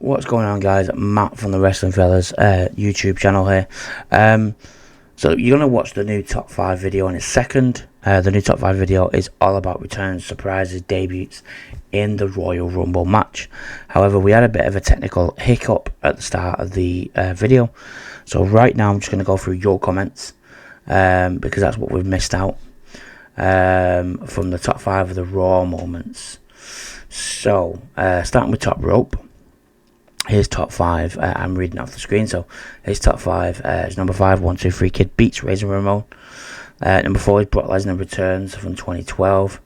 What's going on, guys? Matt from the Wrestling Fellas YouTube channel here. So you're going to watch the new top 5 video in a second. The new top 5 video is all about returns, surprises, debuts in the Royal Rumble match. However, we had a bit of a technical hiccup at the start of the video. So right now I'm just going to go through your comments because that's what we've missed out from the top 5 of the Raw moments. So starting with top rope. Here's top 5. I'm reading off the screen. So here's top 5. It's number 5, 1, 2, 3 Kid beats Razor Ramon. Number 4 is Brock Lesnar returns from 2012.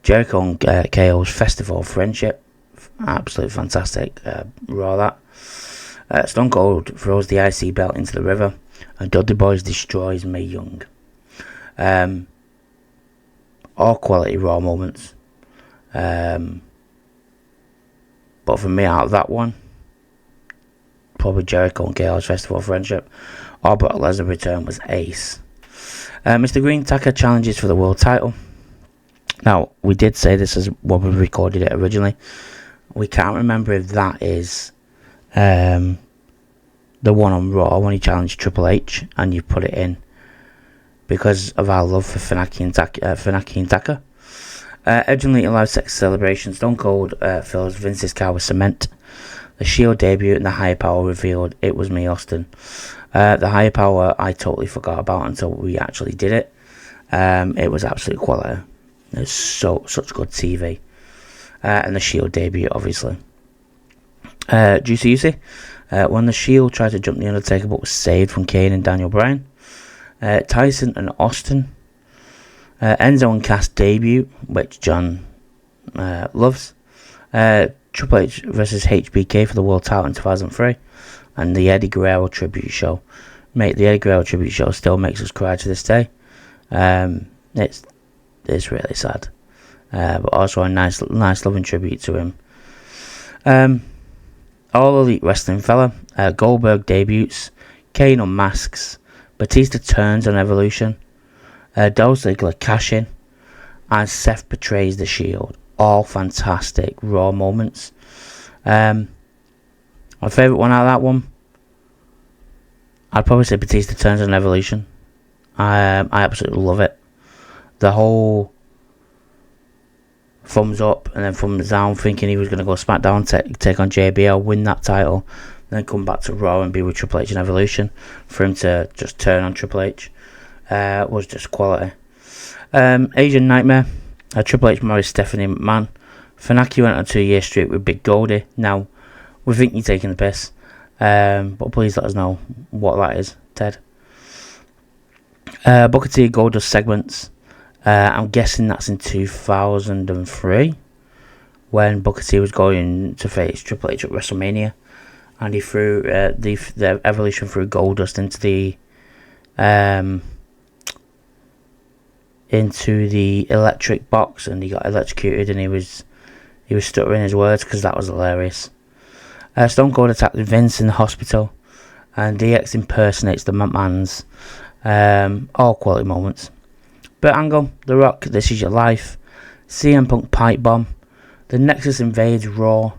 Jericho and KO's Festival of Friendship. Absolutely fantastic. Raw that. Stone Cold throws the IC belt into the river. And Dudley Boyz destroys Mae Young. All quality Raw moments. But for me, out of that one, probably Jericho and KO's Festival of Friendship or Brock Lesnar return was ace. Mr. Green Tucker challenges for the world title. Now, we did say this is when we recorded it originally. We can't remember if that is the one on Raw when he challenged Triple H and you put it in because of our love for Funaki and Tucker. Urgently allowed sex celebration. Stone Cold fills Vince's car with cement. The Shield debut and the Higher Power revealed it was me, Austin. The Higher Power I totally forgot about until we actually did it. It was absolute quality. It's such good TV. And the Shield debut, obviously. Juicy Juicy. When the Shield tried to jump the Undertaker but was saved from Kane and Daniel Bryan. Tyson and Austin. Enzo and Cass debut, which John loves. Triple H versus HBK for the world title in 2003. And the Eddie Guerrero tribute show. Mate, the Eddie Guerrero tribute show still makes us cry to this day. It's really sad. But also a nice loving tribute to him. All Elite Wrestling fella. Goldberg debuts. Kane unmasks. Batista turns on Evolution. Dolph Ziggler cash in. And Seth betrays the Shield. All fantastic Raw moments. My favourite one out of that one, I'd probably say Batista turns on Evolution. I absolutely love it. The whole thumbs up and then thumbs down, thinking he was going to go SmackDown, take on JBL, win that title, then come back to Raw and be with Triple H in Evolution. For him to just turn on Triple H was just quality. Asian Nightmare. Triple H married Stephanie McMahon. Funaki went on a 2-year streak with Big Goldie. Now, we think you're taking the piss. But please let us know what that is, Ted. Booker T Goldust segments. I'm guessing that's in 2003. When Booker T was going to face Triple H at WrestleMania. And he threw the Evolution through Goldust into the electric box, and he got electrocuted, and he was stuttering his words because that was hilarious. Stone Cold attacked Vince in the hospital, and DX impersonates the McMahons. All quality moments. Burt Angle, The Rock, This Is Your Life. CM Punk pipe bomb. The Nexus invades Raw.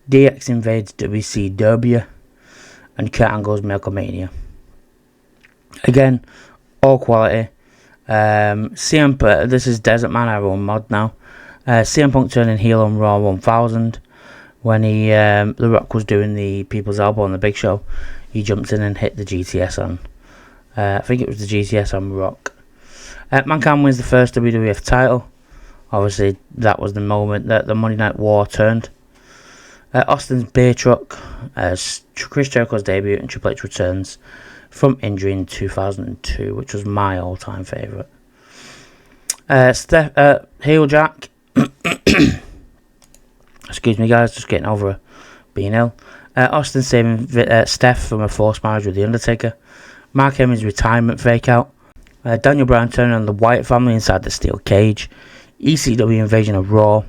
DX invades WCW, and Kurt Angle's Milkomania. Again, all quality. This is Desert Man, our own mod now. CM Punk turning heel on Raw 1000 when The Rock was doing the People's Elbow on the Big Show. He jumped in and hit the GTS on. I think it was the GTS on Rock. Mankind wins the first WWF title. Obviously, that was the moment that the Monday Night War turned. Austin's beer truck. Chris Jericho's debut and Triple H returns from injury in 2002, which was my all-time favourite. Heel Jack. Excuse me, guys, just getting over being ill. Austin saving Steph from a forced marriage with The Undertaker. Mark Henry's retirement fake-out. Daniel Bryan turning on the Wyatt family inside the steel cage. ECW invasion of Raw.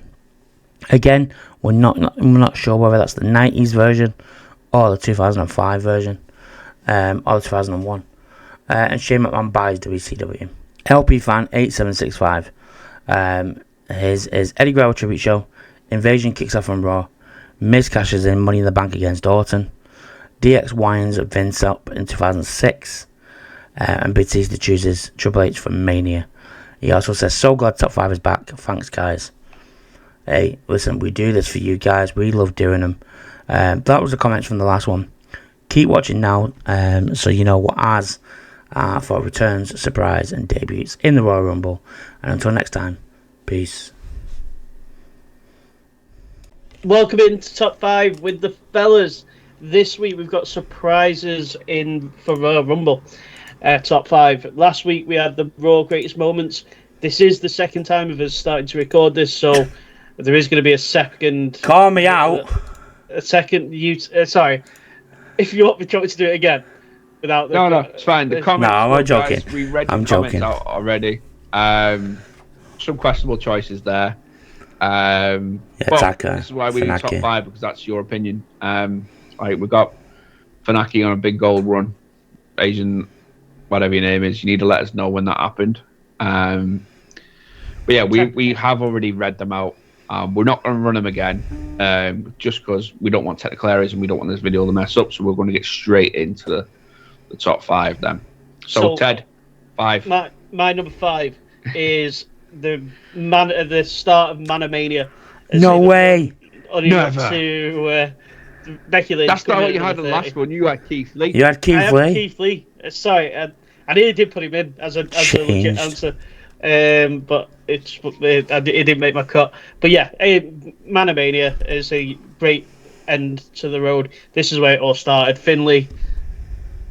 Again, we're not sure whether that's the 90s version or the 2005 version. Or 2001. And Shane McMahon buys WCW. LP fan 8765. His Eddie Guerrero tribute show. Invasion kicks off on Raw. Miz cashes in Money in the Bank against Orton. DX winds Vince up in 2006. And Batista chooses Triple H for Mania. He also says, so glad Top 5 is back. Thanks, guys. Hey, listen, we do this for you guys. We love doing them. That was the comments from the last one. Keep watching now, so you know what ours are for returns, surprise, and debuts in the Royal Rumble. And until next time, peace. Welcome into Top 5 with the fellas. This week we've got surprises in for Royal Rumble. Top 5. Last week we had the Raw Greatest Moments. This is the second time of us starting to record this, so there is going to be a second. Call me out. A second. Sorry, if you want me to do it again, without. No, it's fine. The comments. No, I'm joking. Guys, we read the comments out already. Some questionable choices there. Taka, this is why we do Top 5, because that's your opinion. We got Funaki on a big gold run. Asian, whatever your name is, you need to let us know when that happened. But yeah, we have already read them out. We're not going to run them again, just because we don't want technical errors and we don't want this video to mess up. So we're going to get straight into the top 5 then. So Ted, 5. My number 5 is the start of Manamania. No way. Never. To Becky Lynch. That's not what you had in the last one. You had Keith Lee. You had Keith Lee. Keith Lee. Sorry, I nearly did put him in as a legit answer, but it didn't make my cut. But yeah, Manamania is a great end to the road. This is where it all started. Finlay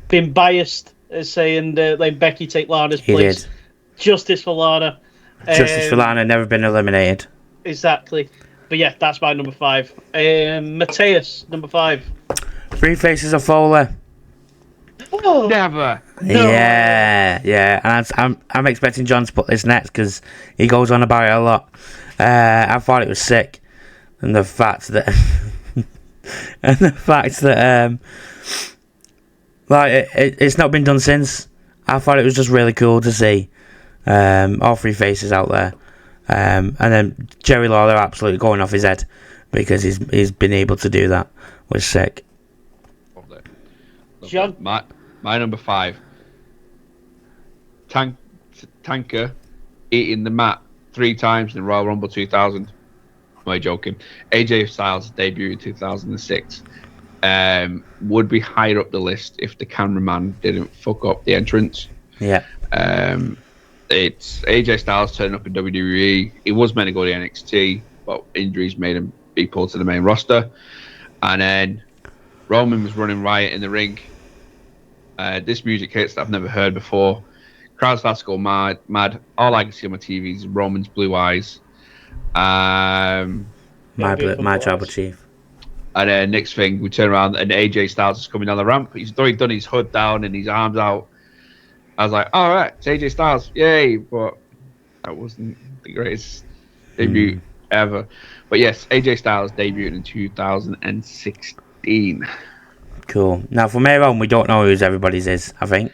being biased, saying letting Becky take Lana's place. Did. Justice for Lana. Justice for Lana, never been eliminated. Exactly. But yeah, that's my number 5. Mateus, number 5. Three Faces of Foley. Oh. Never. No. Yeah. And I'm expecting John to put this next because he goes on about it a lot. I thought it was sick, and the fact that it's not been done since. I thought it was just really cool to see all three faces out there. And then Jerry Lawler absolutely going off his head because he's been able to do that. Was sick. John? My number 5. Tanker eating the mat 3 times in Royal Rumble 2000. Am I joking? AJ Styles' debut in 2006 would be higher up the list if the cameraman didn't fuck up the entrance. Yeah. It's AJ Styles turning up in WWE. He was meant to go to NXT, but injuries made him be pulled to the main roster. And then Roman was running riot in the ring. This music hits that I've never heard before. Crowd starts to go mad. All I can see on my TV is Roman's blue eyes. My tribal chief. And then next thing, we turn around and AJ Styles is coming down the ramp. He's already done his hood down and his arms out. I was like, all right, it's AJ Styles, yay! But that wasn't the greatest debut ever. But yes, AJ Styles debuted in 2016. Cool. Now from here on, we don't know whose everybody's is. I think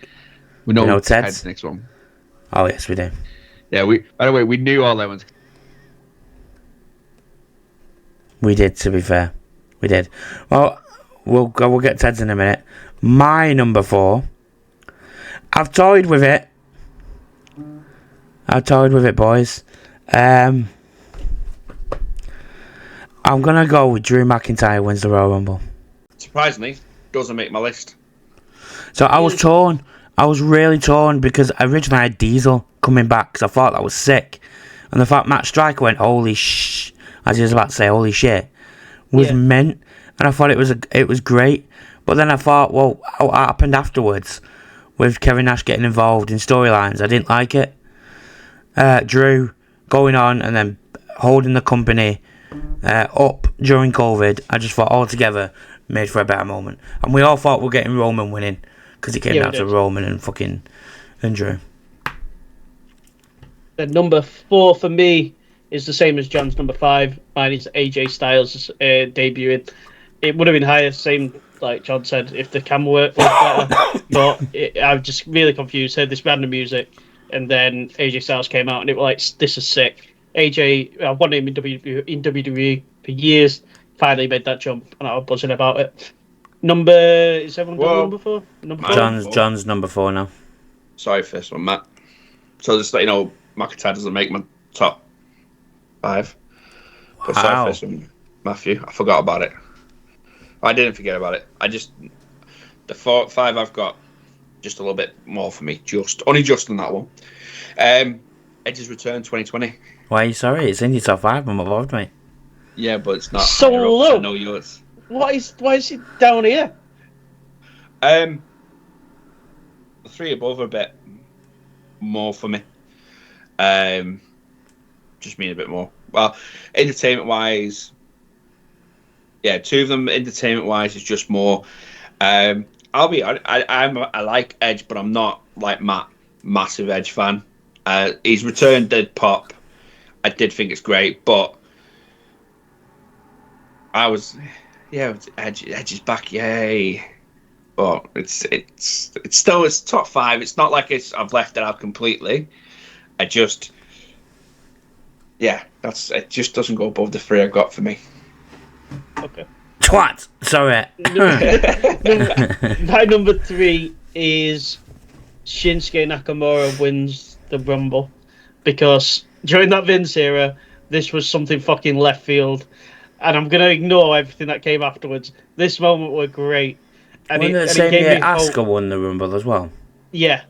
we know Ted's next one. Oh yes, we do. Yeah, by the way, we knew all that ones. We did. To be fair, we did. Well, we'll get Ted's in a minute. My number 4. I've toyed with it. Boys. I'm gonna go with Drew McIntyre wins the Royal Rumble. Surprisingly, doesn't make my list. So I was torn. I was really torn because originally I had Diesel coming back because I thought that was sick, and the fact Matt Striker went holy sh, as he was about to say holy shit, was meant, and I thought it was great. But then I thought, well, what happened afterwards? With Kevin Nash getting involved in storylines, I didn't like it. Drew going on and then holding the company up during COVID, I just thought altogether made for a better moment. And we all thought we were getting Roman winning because it came down to Roman and Drew. The number 4 for me is the same as John's number 5. Mine is AJ Styles debuting. It would have been higher, same like John said, if the camera work was better. But I'm just really confused. Heard this random music, and then AJ Styles came out, and it was like, this is sick. AJ, I wanted him in WWE for years. finally made that jump, and I was buzzing about it. Is everyone done Whoa. number 4? Number 4? John's number 4 now. Sorry, first one, Matt. So just let you know, McIntyre doesn't make my top 5. But sorry, first one, Matthew. I forgot about it. I didn't forget about it. The 5 I've got just a little bit more for me. Only just on that one. Edge's return 2020. Why are you sorry? It's in your top 5. I'm above, mate. Yeah, but it's not So higher up, low. so I know yours. Why is it down here? The 3 above are a bit more for me. Just mean a bit more. Well, entertainment wise, yeah, 2 of them entertainment wise is just more. I'll be honest, I like Edge, but I'm not like Matt, massive Edge fan. His return did pop. I did think it's great, but Edge is back, yay! But it's still top 5. It's not like I've left it out completely. It just doesn't go above the 3 I've got for me. Okay. Twat! Sorry. My number 3 is Shinsuke Nakamura wins the Rumble, because during that Vince era, this was something fucking left field, and I'm gonna ignore everything that came afterwards. This moment was great, and Wasn't it the same year Asuka won the Rumble as well? Yeah,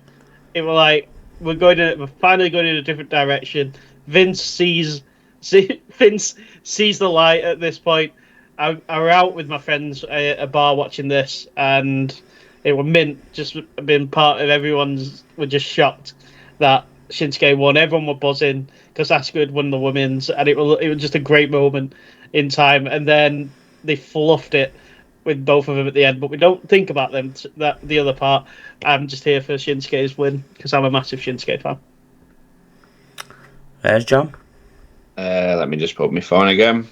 it was like we're finally going in a different direction. Vince sees the light at this point. I were out with my friends at a bar watching this, and it was mint. Just being part of everyone's, were just shocked that Shinsuke won. Everyone were buzzing because Asuka had won the women's, and it was just a great moment in time. And then they fluffed it with both of them at the end, but we don't think about them. That the other part. I'm just here for Shinsuke's win because I'm a massive Shinsuke fan. There's John. Let me just pull up my phone again.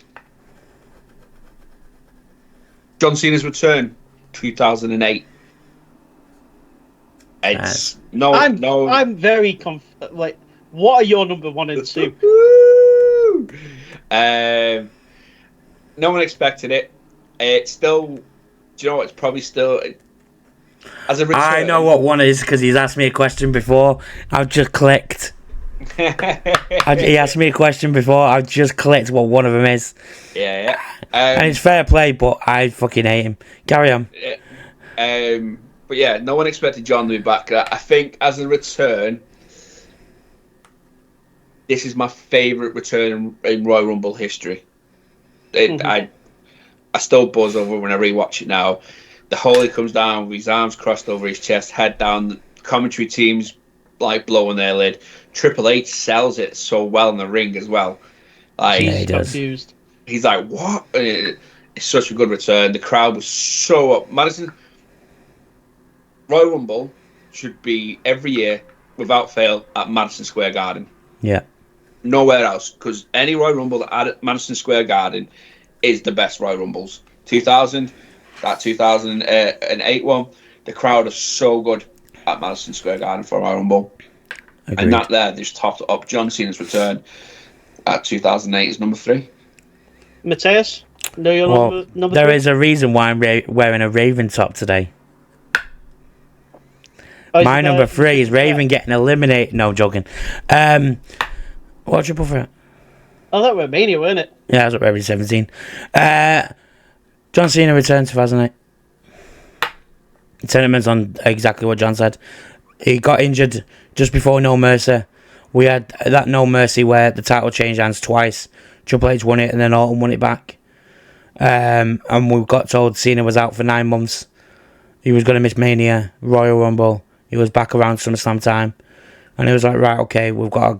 John Cena's return, 2008. I'm very like. What are your number 1 and 2? No one expected it. It's still. Do you know what? It's probably still. As a return, I know what one is because he's asked me a question before. I've just clicked. He asked me a question before. I've just clicked what one of them is. Yeah. And it's fair play, but I fucking hate him. Carry on. But yeah, no one expected John to be back. I think as a return, this is my favourite return in Royal Rumble history. I still buzz over when I rewatch it now. The whole he comes down with his arms crossed over his chest, head down. The commentary team's like blowing their lid. Triple H sells it so well in the ring as well. Like, yeah, he does. Confused. He's like, what? It's such a good return. The crowd was so up. Madison Royal Rumble should be every year without fail at Madison Square Garden. Yeah. Nowhere else, because any Royal Rumble at Madison Square Garden is the best Royal Rumbles. 2000, that 2008 one, the crowd is so good at Madison Square Garden for Royal Rumble. Agreed. And that there, they just topped it up. John Cena's return at 2008 is number 3. Mateus, know your number there 3? is a reason why I'm wearing a Raven top today. My number 3 is Raven getting eliminated. No, joking. What's your prefer? Oh, that was Mania, wasn't it? Yeah, that's what Raven 17. John Cena returned 2008. Sentiments on exactly what John said. He got injured just before No Mercy. We had that No Mercy where the title changed hands twice. Triple H won it and then Orton won it back. And we got told Cena was out for 9 months. He was going to miss Mania, Royal Rumble. He was back around SummerSlam time. And it was like, right, okay, we've got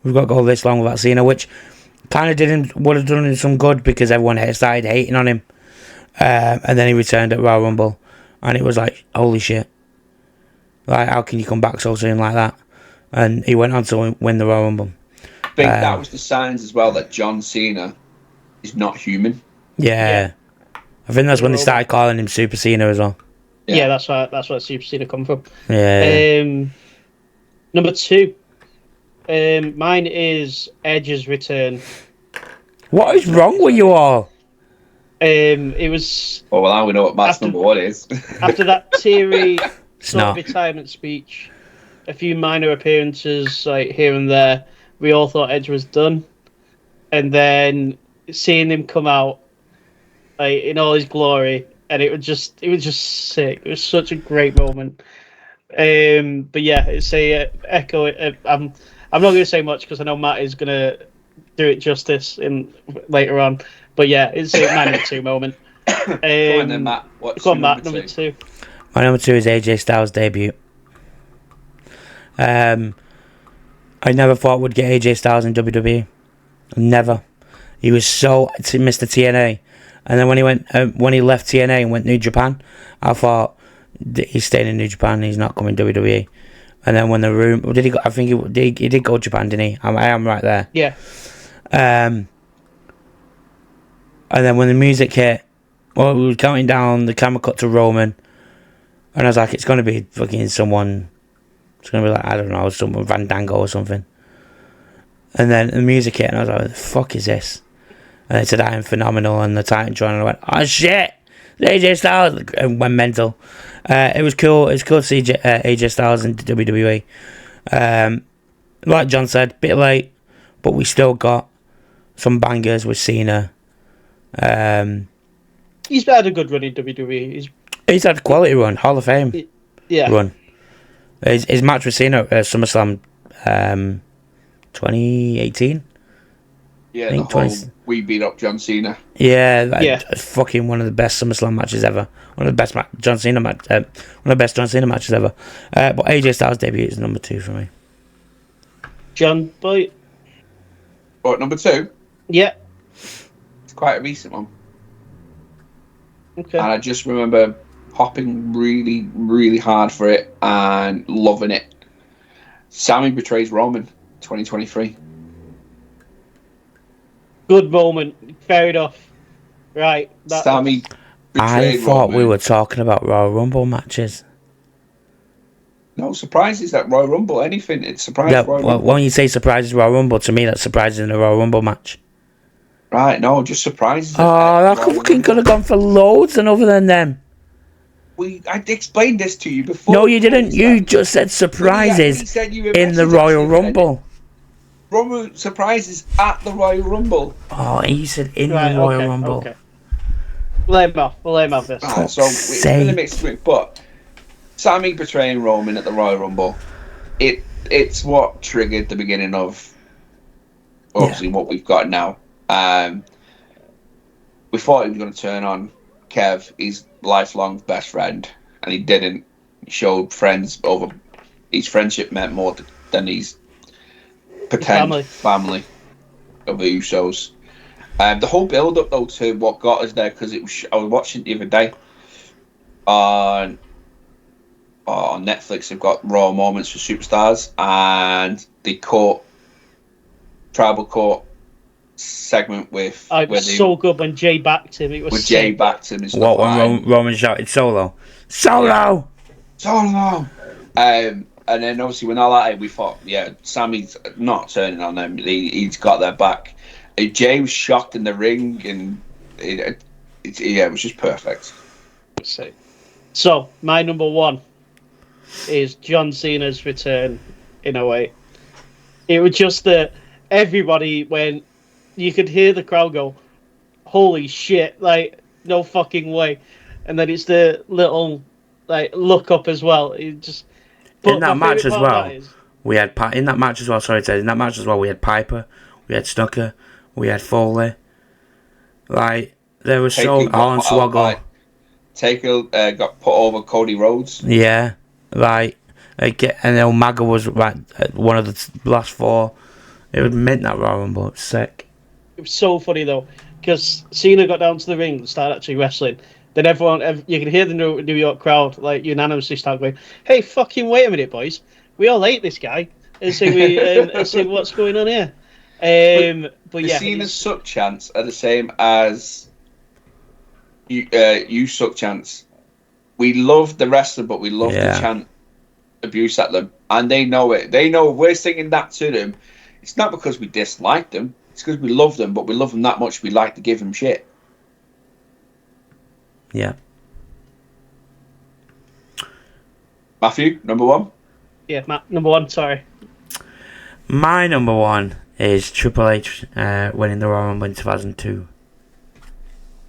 to go this long without Cena, which kind of would have done him some good because everyone started hating on him. And then he returned at Royal Rumble. And it was like, holy shit. Like, how can you come back so soon like that? And he went on to win the Royal Rumble. I think that was the signs as well that John Cena is not human. Yeah. I think that's when they started calling him Super Cena as well. Yeah, that's where Super Cena come from. Yeah. Number 2. Mine is Edge's return. What is wrong with you all? It was Oh, well, now we know what Matt's After- number one is. after that teary sort not. of retirement speech, a few minor appearances like here and there. We all thought Edge was done, and then seeing him come out like in all his glory, and it was just sick. It was such a great moment. But yeah, it's a echo. I'm not going to say much because I know Matt is going to do it justice in later on. But yeah, it's a my number 2 moment. Go on then, Matt. What's Go on, your Matt. Number two. My number 2 is AJ Styles' debut. I never thought we'd get AJ Styles in WWE. Never. He was so Mr. TNA, and then when he left TNA and went New Japan, I thought he's staying in New Japan. He's not coming WWE. And then when the room did he go? I think he did go to Japan, didn't he? I am right there. Yeah. And then when the music hit, well, we were counting down. The camera cut to Roman, and I was like, it's gonna be fucking someone. It's gonna be like, I don't know, someone Fandango or something. And then the music hit, and I was like, what the fuck is this? And they said, I am phenomenal, and the Titantron, and I went, oh shit, it's AJ Styles, and went mental. It was cool. It was cool to see AJ Styles in WWE. Like John said, bit late, but we still got some bangers with Cena. He's had a good run in WWE. He's had a quality run, Hall of Fame run. His match with Cena at SummerSlam 2018. Yeah, the whole we beat up John Cena. Yeah, fucking one of the best SummerSlam matches ever. One of the best John Cena matches ever. But AJ Styles' debut is number 2 for me. John Boy. What, number 2? Yeah. It's quite a recent one. Okay. And I just remember hopping really, really hard for it and loving it. Sammy betrays Roman, 2023. Good moment. Fair enough. Right. Sammy I betrayed thought Roman. we were talking about Royal Rumble matches. No surprises at Royal Rumble. Anything. It's surprise Yeah, Royal well, Rumble. when you say surprises Royal Rumble, to me that's surprises in a Royal Rumble match. Right, no, just surprises. Oh, I fucking could have gone for loads and other than them. I explained this to you before. No, you didn't. You just said surprises in the Royal Rumble. Rumble surprises at the Royal Rumble. Oh, he said in the Royal Rumble. Okay. We'll let him off this. Right, so we're in the mixed group, but Sammy betraying Roman at the Royal Rumble, it's what triggered the beginning of obviously what we've got now. We thought he was going to turn on Kev, his lifelong best friend, and he didn't. He showed friends over. His friendship meant more than his pretend family of the Usos. The whole build up though to what got us there, because it was I was watching the other day on Netflix. They've got Raw Moments for Superstars, and the tribal court segment with it was so good when Jay backed him. It was Jay backed him and stuff. What when Roman shouted solo. And then obviously when all that, we thought, yeah, Sammy's not turning on them. He's got their back. Jay was shocked in the ring, and it was just perfect. So my number 1 is John Cena's return in a way. It was just that everybody, when you could hear the crowd go, holy shit, like, no fucking way. And then it's the little, like, look up as well. It just... In that match as well, we had in that match as well, we had Piper, we had Snuka, we had Foley. Like, there was so Hornswoggle. Taker got put over Cody Rhodes. Yeah, and then Umaga was one of the last 4. It was mint that Royal Rumble. It was sick. It was so funny though, because Cena got down to the ring and started actually wrestling. Then you can hear the New York crowd like unanimously start going, "Hey, fucking wait a minute, boys! We all hate this guy." And say what's going on here. But yeah, Cena's suck chants are the same as you suck chants. We love the wrestler, but we love to chant abuse at them, and they know it. They know we're singing that to them. It's not because we dislike them. It's because we love them, but we love them that much we like to give them shit. Yeah. Matthew, number one. Yeah, Matt, number one. Sorry. My number one is Triple H winning the Royal Rumble in 2002.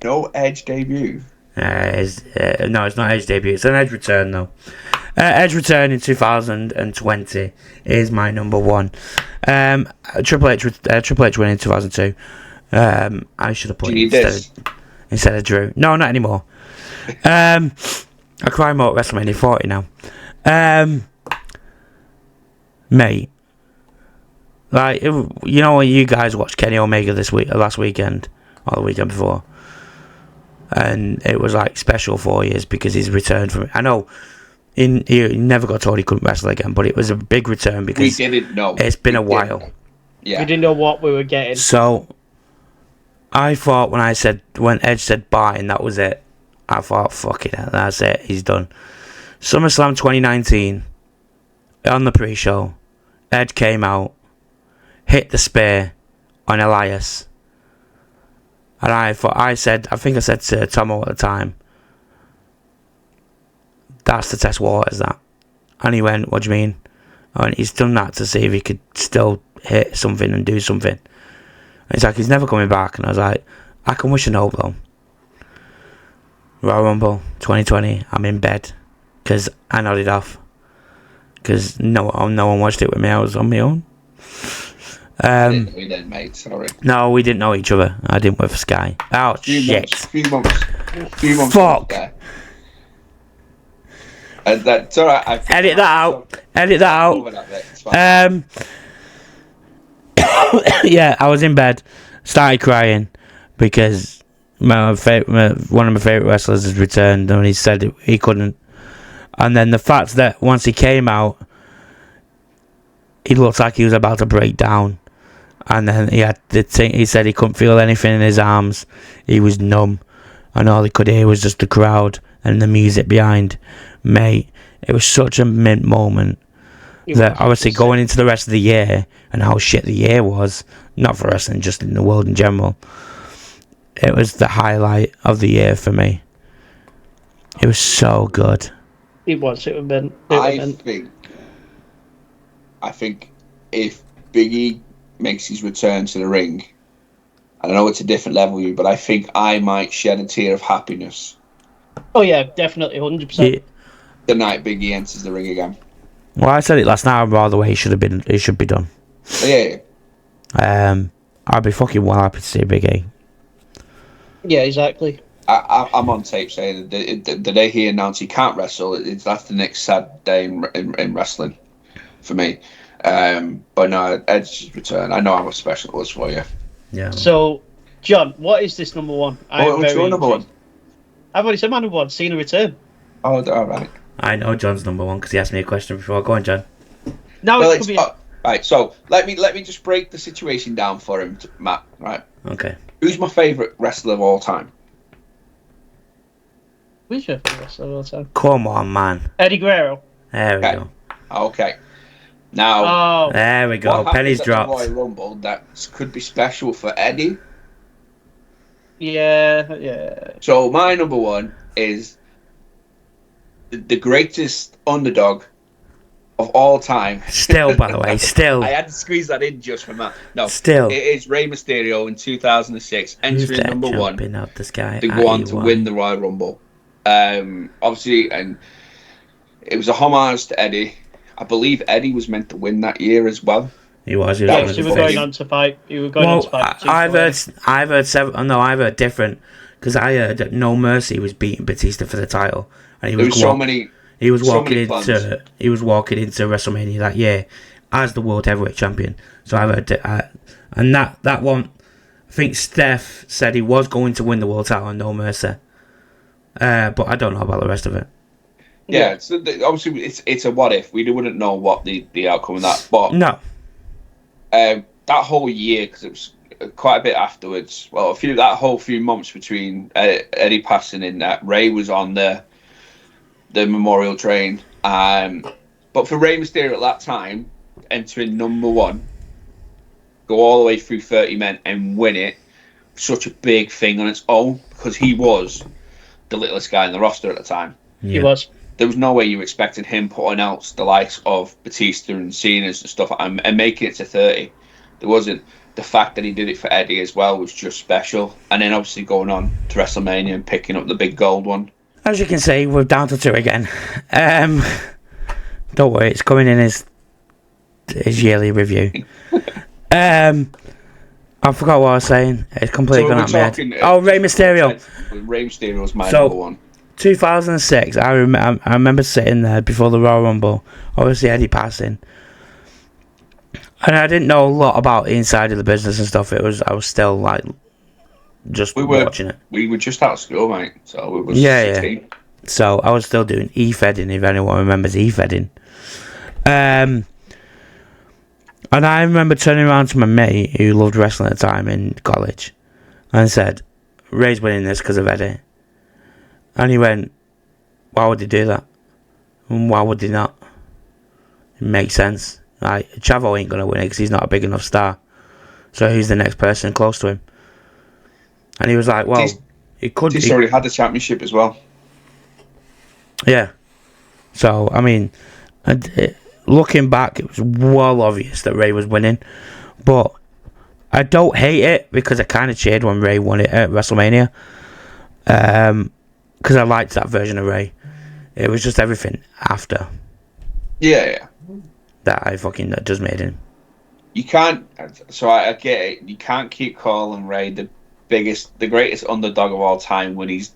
No Edge debut. No, it's not Edge debut. It's an Edge return though. Edge return in 2020 is my number one. Triple H winning in 2002. I should have put it instead of Drew. No, not anymore. I cry more at WrestleMania 40 now. Mate, like, you know when you guys watched Kenny Omega last weekend or the weekend before, and it was like special 4 years because he's returned from it. I know he never got told he couldn't wrestle again, but it was a big return because we didn't know. It's been a while. Yeah, We didn't know what we were getting. So I thought when Edge said bye and that was it, I thought, fuck it, that's it, he's done. SummerSlam 2019, on the pre-show, Edge came out, hit the spear on Elias, and I think I said to Tomo at the time, that's to test waters, that. And he went, what do you mean? And he's done that to see if he could still hit something and do something. And he's like, he's never coming back. And I was like, I can wish and hope though. Royal Rumble 2020, I'm in bed because I nodded off because no one watched it with me. I was on my own. we didn't, mate. Sorry. No, we didn't know each other. I didn't work for Sky. Oh shit! Few months. Fuck. That's all right. Edit that out. Edit that out. Yeah, I was in bed, started crying because one of my favourite wrestlers has returned and he said he couldn't. And then the fact that once he came out, he looked like he was about to break down. And then he said he couldn't feel anything in his arms. He was numb. And all he could hear was just the crowd and the music behind. Mate, it was such a mint moment. That obviously going into the rest of the year and how shit the year was, not for wrestling, just in the world in general, it was the highlight of the year for me. It was so good. It was. It would have been. I think if Big E makes his return to the ring, I know it's a different level, but I think I might shed a tear of happiness. Oh yeah, definitely, 100%. The night Big E enters the ring again. Well, I said it last night. By the way, it should be done. Yeah. I'd be fucking well happy to see Big E. Yeah, exactly. I'm on tape saying that the day he announced he can't wrestle, that's the next sad day in wrestling for me. But no, Edge's return. I know how special it was for you. Yeah. So, John, what is this number one? What's your number one? I've already said my number one. Cena return. Oh, all right. I know John's number one because he asked me a question before. Go on, John. Now Well, it could be. right. So let me just break the situation down for him, Matt. Right. Okay. Who's my favourite wrestler of all time? Who's your favourite wrestler of all time? Come on, man. Eddie Guerrero. There we Okay. go. Okay. Now, Oh, There we go. what Pennies happens at the dropped. Royal Rumble that could be special for Eddie? yeah. So my number one is the greatest underdog of all time. Still, by the way, still. I had to squeeze that in just for Matt. No, Still. it is Rey Mysterio in 2006, Who's entering that number one jumping out the sky to at go on you, to one? win the Royal Rumble. Obviously, and it was a homage to Eddie. I believe Eddie was meant to win that year as well. He was. That Yeah, was so the you were thing. going on to fight. You were going on to fight. I've heard several. Oh, no, I've heard different because I heard that No Mercy was beating Batista for the title, and There was so many. He was so walking many plans. He was walking into WrestleMania that year as the World Heavyweight Champion. So I've heard and that one. I think Steph said he was going to win the world title on No Mercy, but I don't know about the rest of it. Yeah, so obviously it's a what if. We wouldn't know what the outcome of that, but No, that whole year, because it was quite a bit afterwards. Well, that whole few months between Eddie passing in that Ray was on the memorial train. But for Rey Mysterio at that time, entering number one, go all the way through 30 men and win it, such a big thing on its own because he was the littlest guy in the roster at the time. Yeah. He was. There was no way you were expecting him putting out the likes of Batista and Cena's and stuff and making it to 30. There wasn't. The fact that he did it for Eddie as well was just special. And then obviously going on to WrestleMania and picking up the big gold one. As you can see, we're down to 2 again. Don't worry, it's coming in his yearly review. I forgot what I was saying. It's completely gone out my head. Oh, Rey Mysterio. Rey Mysterio was my number one. 2006, I remember sitting there before the Royal Rumble, obviously Eddie passing, and I didn't know a lot about the inside of the business and stuff. I was still like just watching it. We were just out of school, mate, so we was 16. Yeah. So I was still doing e-fedding, if anyone remembers e-fedding. And I remember turning around to my mate who loved wrestling at the time in college and said, Ray's winning this because of Eddie. And he went, why would he do that? And why would he not? It makes sense. Like, Chavo ain't going to win it because he's not a big enough star. So who's the next person close to him? And he was like, well, it could be. He's already had the championship as well. Yeah. So, I mean, looking back, it was well obvious that Ray was winning. But I don't hate it because I kind of cheered when Ray won it at WrestleMania. Because I liked that version of Ray. It was just everything after. Yeah. That just made him. You can't. So I get it. You can't keep calling Ray the greatest underdog of all time when he's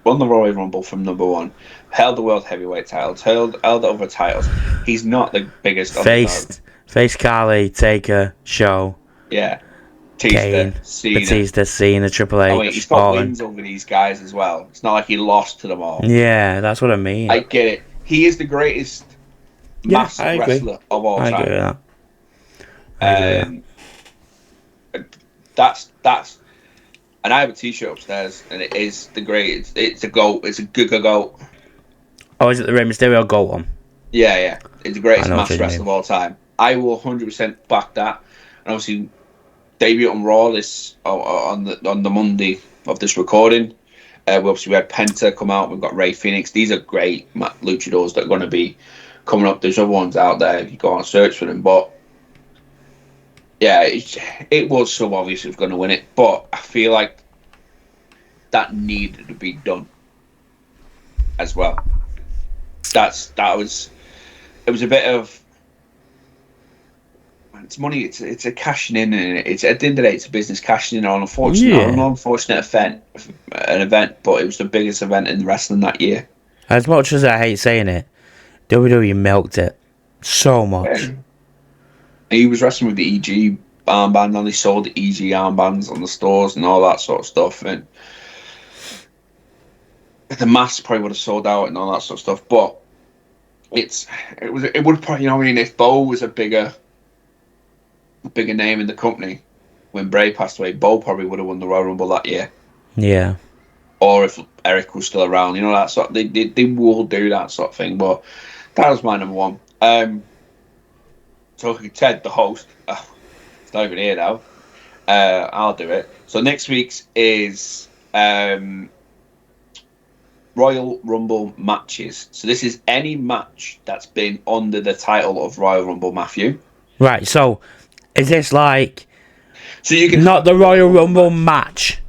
won the Royal Rumble from number one, held the world heavyweight titles, held other titles. He's not the biggest underdog. Faced Carly, Taker, Show. Yeah. Kane, Batista, Cena, Triple H. Oh, wait, he's got wins over these guys as well. It's not like he lost to them all. Yeah, that's what I mean. I get it. He is the greatest mass wrestler of all time. I agree with that. That's. And I have a T-shirt upstairs, and it is the greatest. It's a GOAT. It's a Giga GOAT. Oh, is it the Rey Mysterio GOAT one? Yeah. It's the greatest mass wrestler of all time. I will 100% back that. And obviously, debut on Raw on the Monday of this recording. We had Penta come out. We've got Rey Fenix. These are great luchadors that are going to be coming up. There's other ones out there if you go and search for them. But yeah, it was so obvious he was going to win it. But I feel like that needed to be done as well. It was a bit of. It's money. It's a cashing in, and it's at the end of the day, it's a business cashing in on an unfortunate event. But it was the biggest event in wrestling that year. As much as I hate saying it, WWE milked it so much. Yeah. He was wrestling with the EG armband, and they sold the EG armbands on the stores and all that sort of stuff. And the mask probably would have sold out and all that sort of stuff. But it would probably, if Bo was a bigger name in the company when Bray passed away, Bo probably would have won the Royal Rumble that year. Yeah. Or if Eric was still around, that sort. They will do that sort of thing. But that was my number one. So Ted, the host, it's not even here now. I'll do it. So next week's is Royal Rumble matches. So this is any match that's been under the title of Royal Rumble, Matthew. Right. So is this like? So you can not the Royal Rumble match.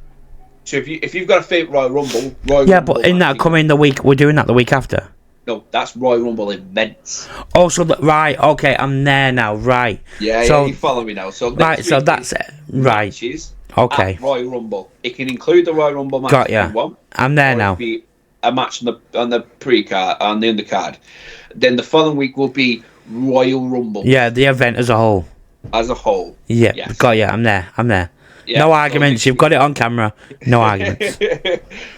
So if you've got a favourite Royal Rumble, but in that coming the week, we're doing that the week after. No, that's Royal Rumble events. Oh, so right, okay, I'm there now, right. Yeah, so, you follow me now. So right, so that's it, right. Matches okay. At Royal Rumble. It can include the Royal Rumble match. Got ya. I'm there now. Be a match on the pre-card, on the undercard. Then the following week will be Royal Rumble. Yeah, the event as a whole. Yeah, yes. Got ya. I'm there. Yeah, no arguments. You've got it on camera. No arguments.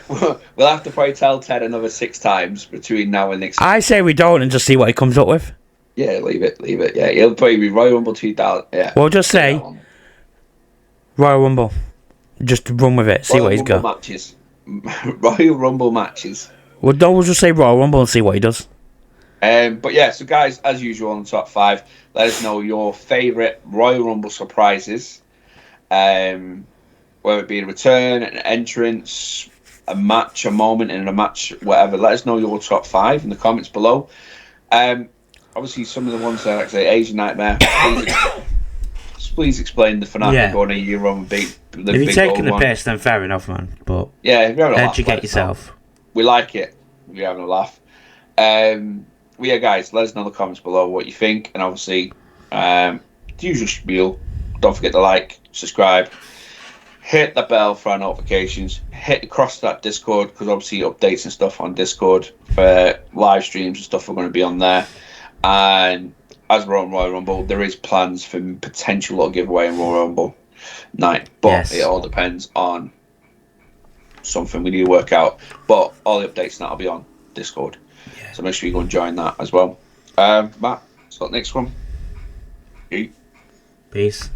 We'll have to probably tell Ted another 6 times between now and next week. I say we don't and just see what he comes up with. Yeah, leave it. Yeah, it'll probably be Royal Rumble 2000. Yeah. We'll just say Royal Rumble. Just run with it. See what he's got. Matches. Royal Rumble matches. Well, no, we'll just say Royal Rumble and see what he does. But yeah, so guys, as usual on the top 5, let us know your favourite Royal Rumble surprises. Whether it be a return, an entrance, a match, a moment in a match, whatever, let us know your top 5 in the comments below. Obviously, some of the ones that, like I say, Asian Nightmare. Please explain the Fnatic going to Euro and beat the big. If you're taking the piss, then fair enough, man. But yeah, if you're having a laugh, educate yourself. We like it. If you're having a laugh. Well, yeah, guys, let us know in the comments below what you think, and obviously, the usual spiel. Don't forget to like, subscribe, hit the bell for our notifications, hit across that Discord, because obviously updates and stuff on Discord for live streams and stuff are going to be on there. And as we're on Royal Rumble, there is plans for potential little giveaway in Royal Rumble night, but it all depends on something we need to work out. But all the updates that'll be on Discord, so make sure you go and join that as well. Matt, so next one. Peace.